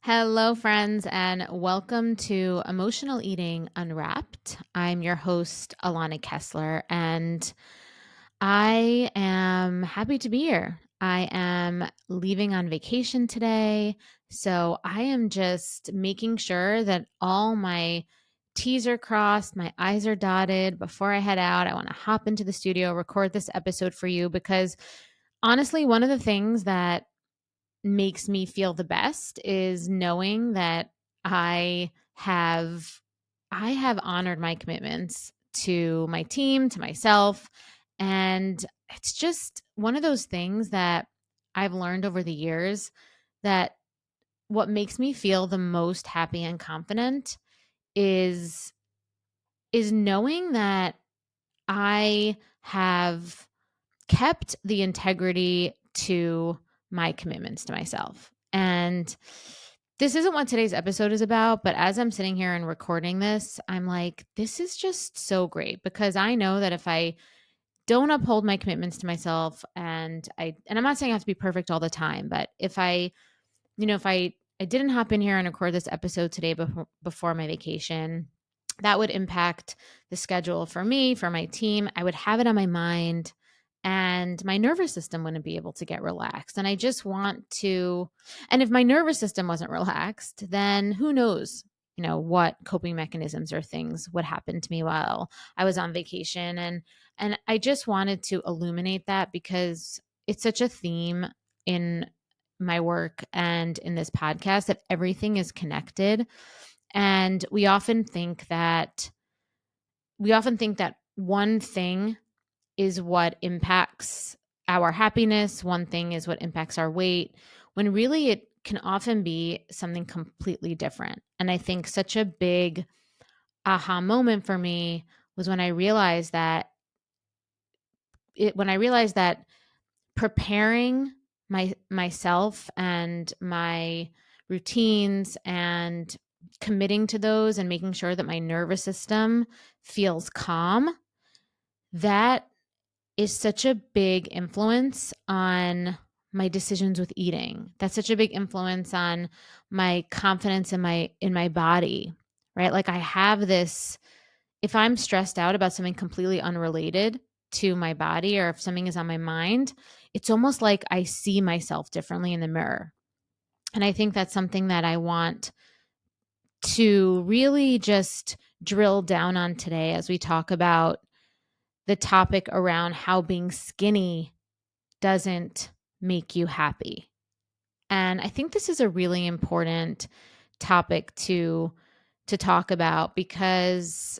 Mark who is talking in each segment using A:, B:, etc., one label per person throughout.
A: Hello, friends, and welcome to Emotional Eating Unwrapped. I'm your host, Alana Kessler, and I am happy to be here. I am leaving on vacation today, so I am just making sure that all my T's are crossed, my I's are dotted. Before I head out, I want to hop into the studio, record this episode for you because honestly, one of the things that makes me feel the best is knowing that I have I have honored my commitments to my team, to myself, and it's just one of those things that I've learned over the years that what makes me feel the most happy and confident is knowing that I have kept the integrity to my commitments to myself. And this isn't what today's episode is about, but as I'm sitting here and recording this, I'm like, this is just so great because I know that if I don't uphold my commitments to myself and I'm not saying I have to be perfect all the time, but if I didn't hop in here and record this episode today before my vacation, that would impact the schedule for me, for my team. I would have it on my mind and my nervous system wouldn't be able to get relaxed. And I just want to, and if my nervous system wasn't relaxed, then who knows, what coping mechanisms or things would happen to me while I was on vacation. And I just wanted to illuminate that because it's such a theme in my work and in this podcast that everything is connected. And we often think that one thing is what impacts our happiness, one thing is what impacts our weight, when really it can often be something completely different. And I think such a big aha moment for me was when I realized that preparing myself and my routines and committing to those and making sure that my nervous system feels calm, that is such a big influence on my decisions with eating. That's such a big influence on my confidence in my body, right? Like I have this, if I'm stressed out about something completely unrelated to my body or if something is on my mind, it's almost like I see myself differently in the mirror. And I think that's something that I want to really just drill down on today as we talk about the topic around how being skinny doesn't make you happy. And I think this is a really important topic to talk about because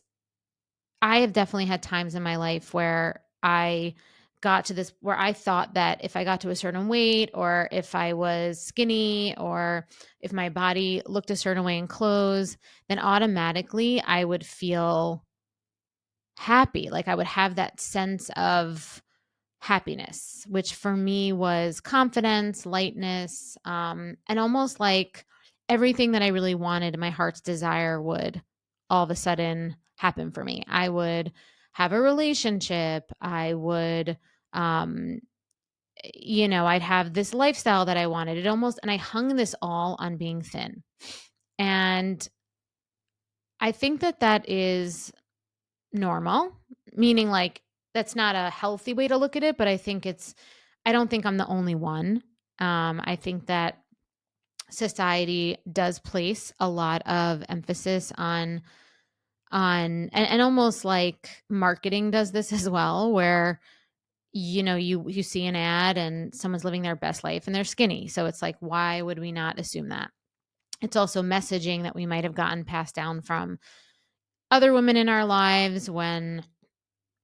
A: I have definitely had times in my life where I got to this where I thought that if I got to a certain weight or if I was skinny or if my body looked a certain way in clothes, then automatically I would feel happy. Like I would have that sense of happiness, which for me was confidence, lightness, and almost like everything that I really wanted, my heart's desire would all of a sudden happen for me. I would have a relationship. Um, I'd have this lifestyle that I wanted. And I hung this all on being thin. And I think that that is normal, meaning like that's not a healthy way to look at it, but I don't think I'm the only one. I think that society does place a lot of emphasis on and almost like marketing does this as well, where you see an ad and someone's living their best life and they're skinny. So it's like, why would we not assume that? It's also messaging that we might have gotten passed down from other women in our lives when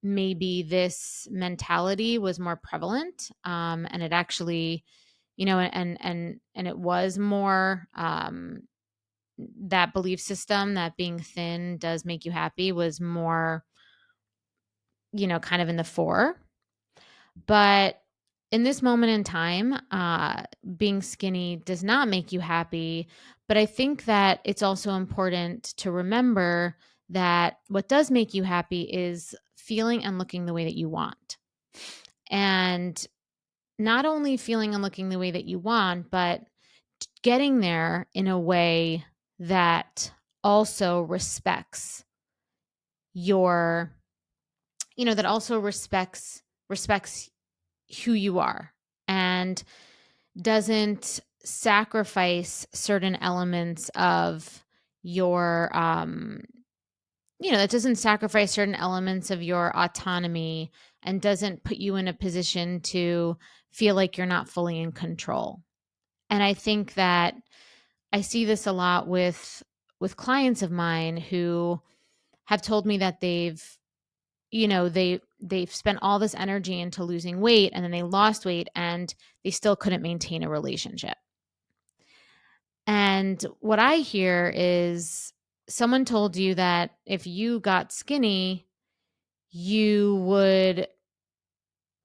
A: maybe this mentality was more prevalent, and it actually and it was more, that belief system that being thin does make you happy was more, kind of in the fore. But in this moment in time, being skinny does not make you happy. But I think that it's also important to remember that what does make you happy is feeling and looking the way that you want. And not only feeling and looking the way that you want, but getting there in a way that also respects your, that also respects who you are, and doesn't sacrifice certain elements of your that doesn't sacrifice certain elements of your autonomy, and doesn't put you in a position to feel like you're not fully in control. And I think that I see this a lot with clients of mine who have told me that they've spent all this energy into losing weight, and then they lost weight and they still couldn't maintain a relationship. And what I hear is someone told you that if you got skinny, you would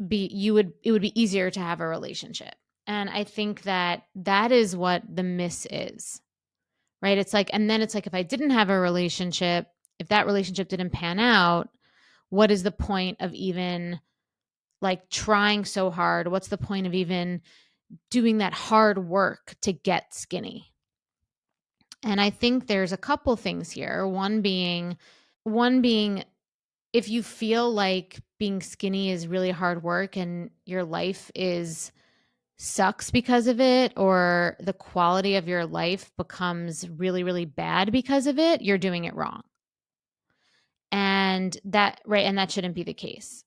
A: it would be easier to have a relationship. And I think that that is what the miss is, right? It's like, and then it's like, if I didn't have a relationship, if that relationship didn't pan out, what is the point of even like trying so hard? What's the point of even doing that hard work to get skinny? And I think there's a couple things here. One being if you feel like being skinny is really hard work and your life is sucks because of it, or the quality of your life becomes really, really bad because of it, you're doing it wrong. And that shouldn't be the case.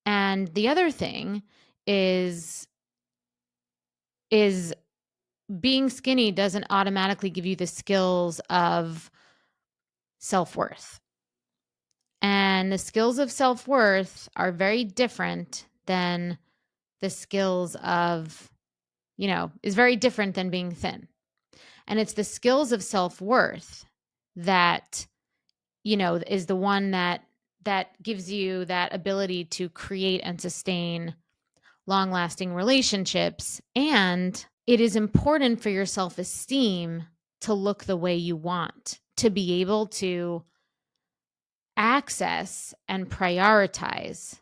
A: And the other thing is is being skinny doesn't automatically give you the skills of self-worth. And the skills of self-worth are very different than the skills of, is very different than being thin. And it's the skills of self-worth that, is the one that gives you that ability to create and sustain long-lasting relationships. And it is important for your self-esteem to look the way you want, to be able to access and prioritize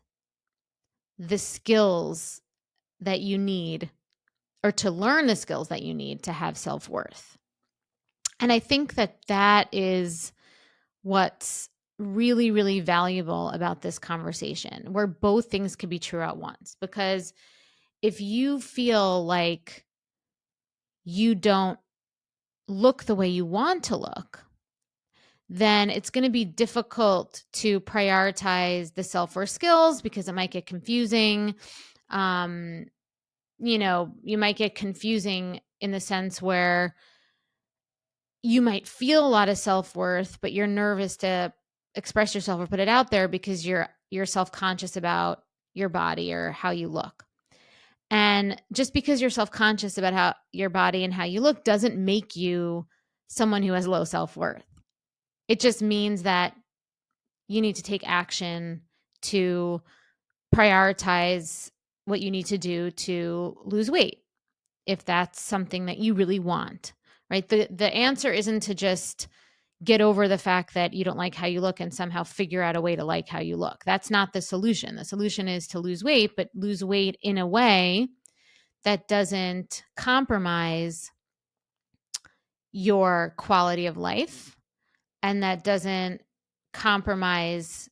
A: the skills that you need, or to learn the skills that you need to have self-worth. And I think that that is what's really, really valuable about this conversation, where both things could be true at once. Because if you feel like you don't look the way you want to look, then it's going to be difficult to prioritize the self-worth skills, because it might get confusing. You might get confusing in the sense where you might feel a lot of self-worth, but you're nervous to express yourself or put it out there because you're self-conscious about your body or how you look. And just because you're self-conscious about how your body and how you look doesn't make you someone who has low self-worth. It just means that you need to take action to prioritize what you need to do to lose weight, if that's something that you really want, right? The answer isn't to just get over the fact that you don't like how you look and somehow figure out a way to like how you look. That's not the solution. The solution is to lose weight, but lose weight in a way that doesn't compromise your quality of life, and that doesn't compromise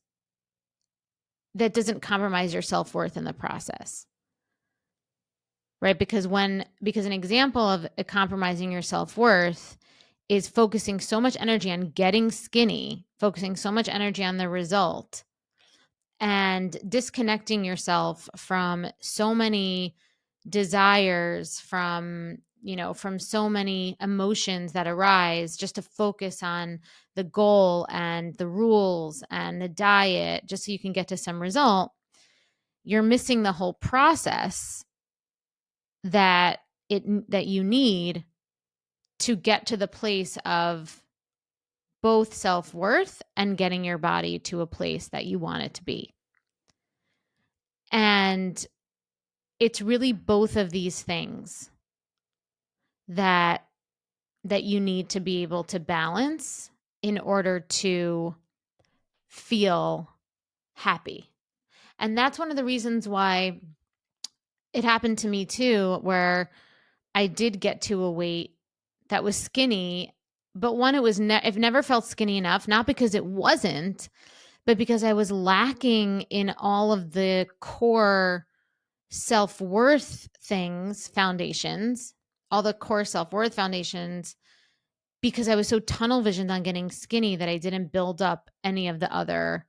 A: your self-worth in the process. Right? Because an example of compromising your self-worth is focusing so much energy on getting skinny, focusing so much energy on the result, and disconnecting yourself from so many desires, from so many emotions that arise, just to focus on the goal and the rules and the diet just so you can get to some result. You're missing the whole process that you need to get to the place of both self-worth and getting your body to a place that you want it to be. And it's really both of these things that you need to be able to balance in order to feel happy. And that's one of the reasons why it happened to me too, where I did get to a weight that was skinny, but one, it never felt skinny enough, not because it wasn't, but because I was lacking in all of the core self-worth foundations, all the core self-worth foundations, because I was so tunnel visioned on getting skinny that I didn't build up any of the other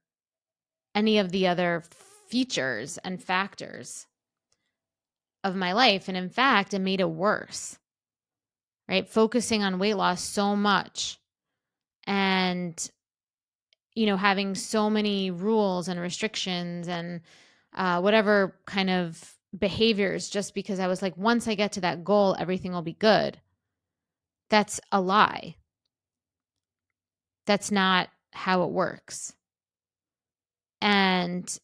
A: features and factors of my life. And in fact, it made it worse, right? Focusing on weight loss so much and, having so many rules and restrictions and whatever kind of behaviors, just because I was like, once I get to that goal, everything will be good. That's a lie. That's not how it works. And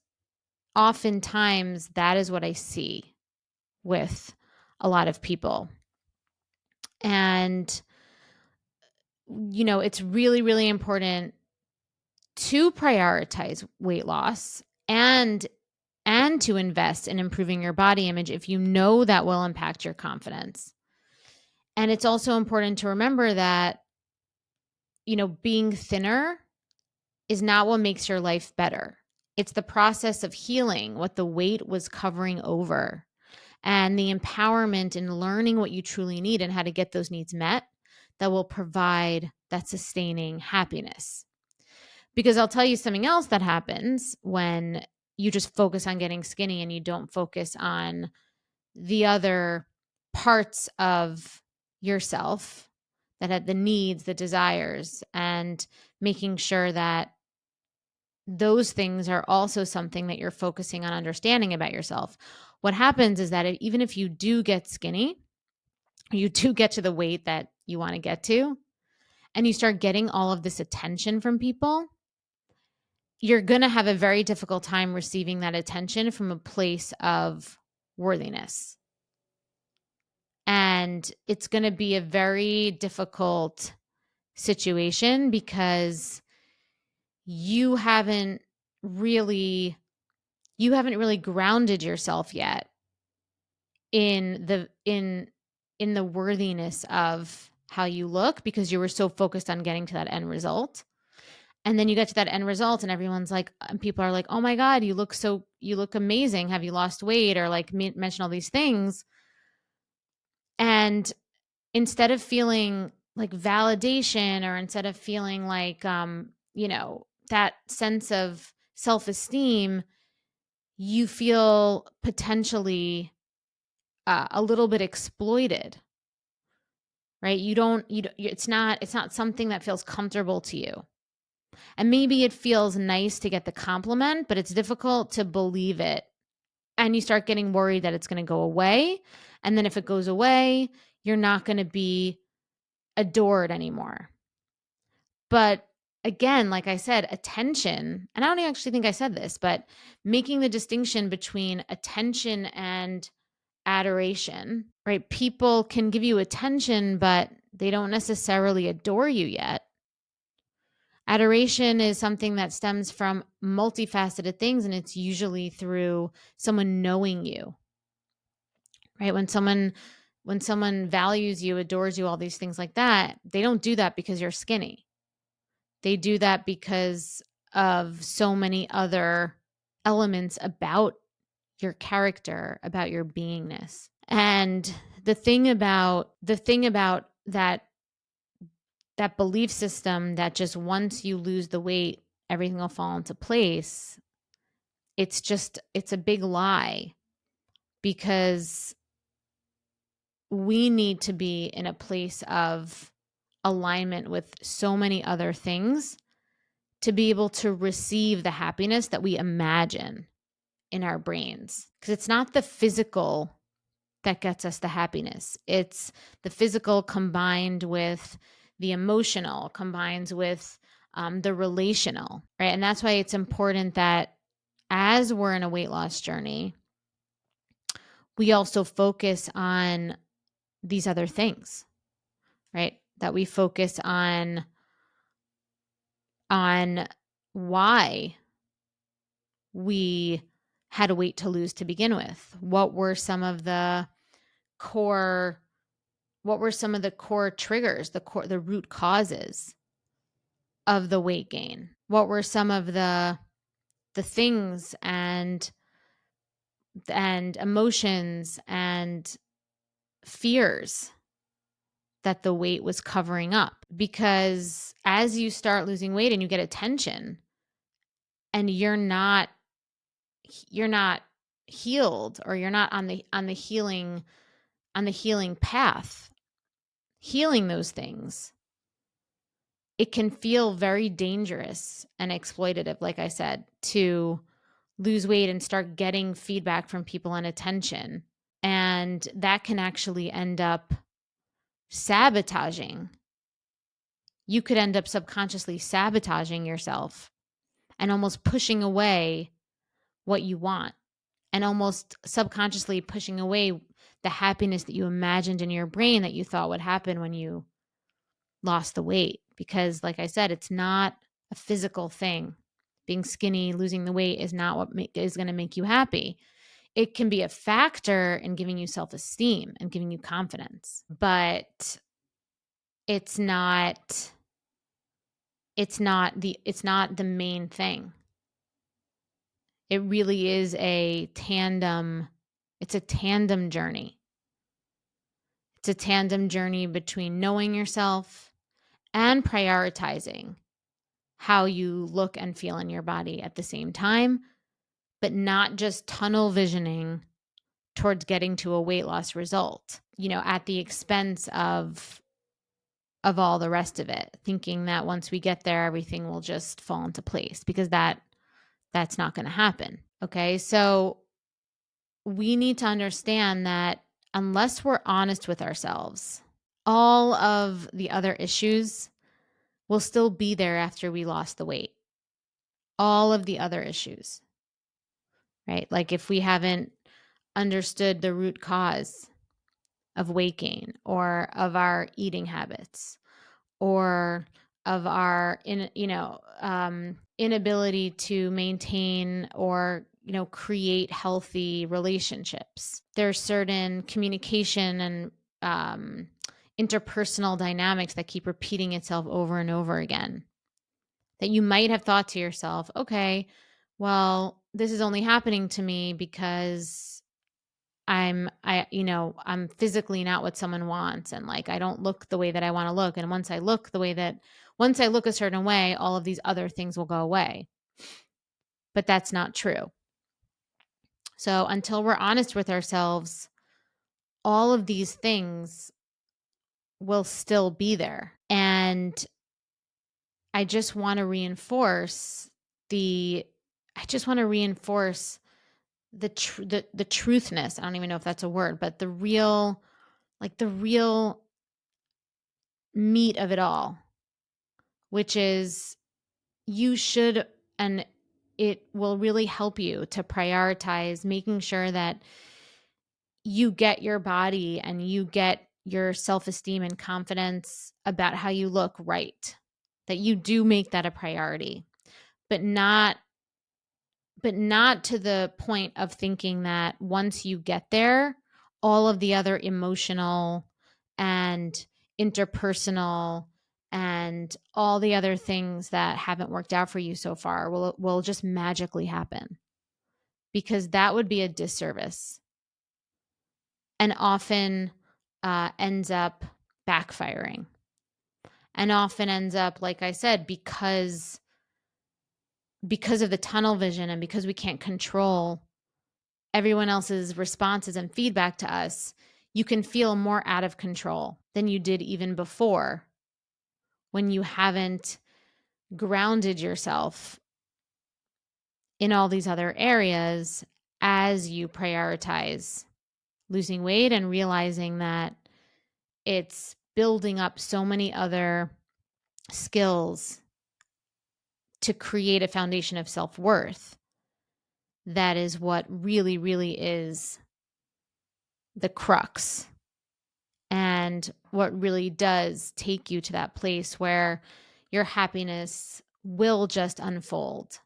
A: oftentimes that is what I see with a lot of people. And, it's really, really important to prioritize weight loss and to invest in improving your body image if you know that will impact your confidence. And it's also important to remember that, being thinner is not what makes your life better. It's the process of healing what the weight was covering over, and the empowerment in learning what you truly need and how to get those needs met that will provide that sustaining happiness. Because I'll tell you something else that happens when you just focus on getting skinny and you don't focus on the other parts of yourself that had the needs, the desires, and making sure that those things are also something that you're focusing on understanding about yourself. What happens is that even if you do get skinny, you do get to the weight that you want to get to, and you start getting all of this attention from people, you're going to have a very difficult time receiving that attention from a place of worthiness. And it's going to be a very difficult situation because you haven't really grounded yourself yet in the worthiness of how you look, because you were so focused on getting to that end result. And then you get to that end result and everyone's like, and people are like, oh my God, you look amazing. Have you lost weight? Or like mention all these things. And instead of feeling like validation, or instead of feeling like, that sense of self-esteem, you feel potentially a little bit exploited, right? It's not something that feels comfortable to you. And maybe it feels nice to get the compliment, but it's difficult to believe it. And you start getting worried that it's going to go away. And then if it goes away, you're not going to be adored anymore. But again, like I said, attention, and I don't actually think I said this, but making the distinction between attention and adoration, right? People can give you attention, but they don't necessarily adore you yet. Adoration is something that stems from multifaceted things, and it's usually through someone knowing you, right? When someone values you, adores you, all these things like that, they don't do that because you're skinny. They do that because of so many other elements about your character, about your beingness. And the thing about that belief system that just once you lose the weight, everything will fall into place, it's a big lie, because we need to be in a place of alignment with so many other things to be able to receive the happiness that we imagine in our brains. Because it's not the physical that gets us the happiness. It's the physical combined with the emotional, combines with the relational, right? And that's why it's important that as we're in a weight loss journey, we also focus on these other things, right? That we focus on why we had weight to lose to begin with. What were some of the core What were some of the core triggers, the root causes of the weight gain? What were some of the things and emotions and fears that the weight was covering up? Because as you start losing weight and you get attention and you're not healed, or you're not on the healing path, healing those things, it can feel very dangerous and exploitative, like I said, to lose weight and start getting feedback from people and attention. And that can actually end up sabotaging. You could end up subconsciously sabotaging yourself and almost pushing away what you want, and almost subconsciously pushing away the happiness that you imagined in your brain that you thought would happen when you lost the weight. Because, like I said, it's not a physical thing. Being skinny, losing the weight is not what is going to make you happy. It can be a factor in giving you self-esteem and giving you confidence, but it's not the main thing. It really is a tandem. It's a tandem journey. It's a tandem journey between knowing yourself and prioritizing how you look and feel in your body at the same time, but not just tunnel visioning towards getting to a weight loss result, at the expense of all the rest of it, thinking that once we get there, everything will just fall into place, because that's not going to happen. Okay. So we need to understand that unless we're honest with ourselves, all of the other issues will still be there after we lost the weight. All of the other issues, right? Like if we haven't understood the root cause of weight gain, or of our eating habits, or of our inability to maintain or create healthy relationships. There's certain communication and interpersonal dynamics that keep repeating itself over and over again, that you might have thought to yourself, okay, well, this is only happening to me because I'm physically not what someone wants, and like I don't look the way that I want to look, and once I look a certain way, all of these other things will go away. But that's not true. So until we're honest with ourselves, all of these things will still be there. And I just want to reinforce the the truthness. I don't even know if that's a word, but the real meat of it all, which is you should, and it will really help you to prioritize making sure that you get your body and you get your self-esteem and confidence about how you look right, that you do make that a priority, but not to the point of thinking that once you get there, all of the other emotional and interpersonal and all the other things that haven't worked out for you so far will just magically happen, because that would be a disservice, and often ends up backfiring, and often ends up, like I said, because of the tunnel vision, and because we can't control everyone else's responses and feedback to us, you can feel more out of control than you did even before, when you haven't grounded yourself in all these other areas as you prioritize losing weight, and realizing that it's building up so many other skills to create a foundation of self-worth. That is what really, really is the crux, and what really does take you to that place where your happiness will just unfold.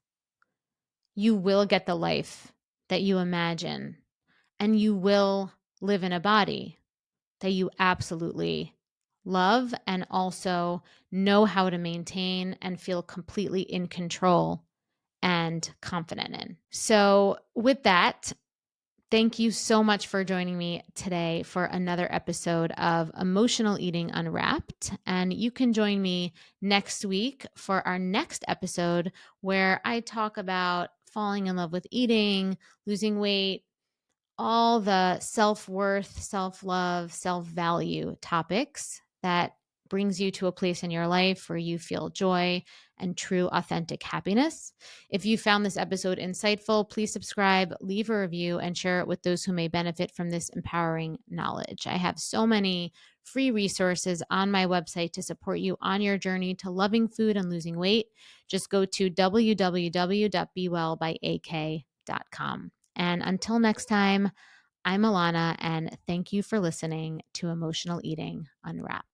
A: You will get the life that you imagine, and you will live in a body that you absolutely love and also know how to maintain and feel completely in control and confident in. So, with that, thank you so much for joining me today for another episode of Emotional Eating Unwrapped. And you can join me next week for our next episode where I talk about falling in love with eating, losing weight, all the self-worth, self-love, self-value topics that brings you to a place in your life where you feel joy and true authentic happiness. If you found this episode insightful, please subscribe, leave a review, and share it with those who may benefit from this empowering knowledge. I have so many free resources on my website to support you on your journey to loving food and losing weight. Just go to www.bewellbyak.com. And until next time, I'm Alana, and thank you for listening to Emotional Eating Unwrapped.